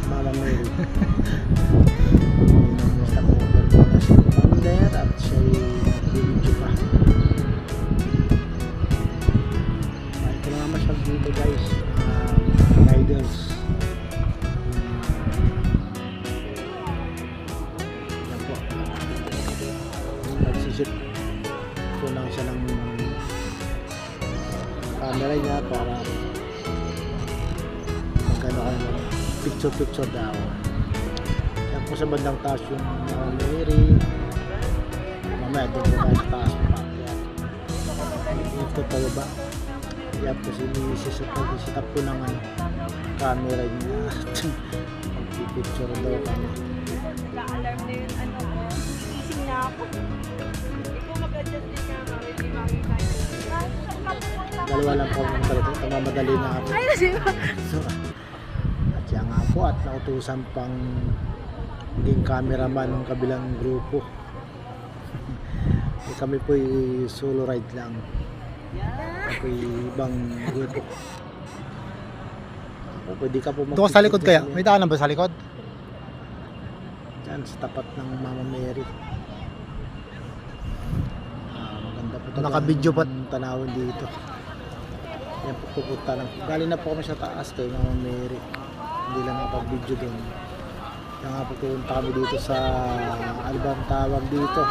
Mama Mary. Stop over muna si Pander at siya'y nagbibidyo pa. Ito na naman siya dito guys. Riders. Yan po. Nagsisip po lang siya ng camera niya para magkano kayo picture daw. Yan po sa bandang taas yung Mary. Mamaya doon po tayo sa taas ito pababa. Yan po si Mrs. at nag-set po ng camera niya. Magpipicture daw kami. Na-alarm na yun, gising na ako. Ikaw mag-adjust din ka, hindi makikita. Dalawa lang po ang talaga. Tamamadali na ako. Ay, di ba? So, at siya nga po at nautusan pang maging cameraman ng kabilang grupo. Kami po solo ride lang. Ako ibang grupo. O, pwede ka po Doon sa likod kaya? May daanan ba sa likod? Diyan sa tapat ng Mama Mary. Maganda po talaga Naka-video pa. ang tanawin dito. Yan po pupunta lang. Galing na po kami sa taas kay Mama Mary. Hindi lang nakapag-video doon. Kaya nga po pupunta kami dito sa ano bang tawag dito?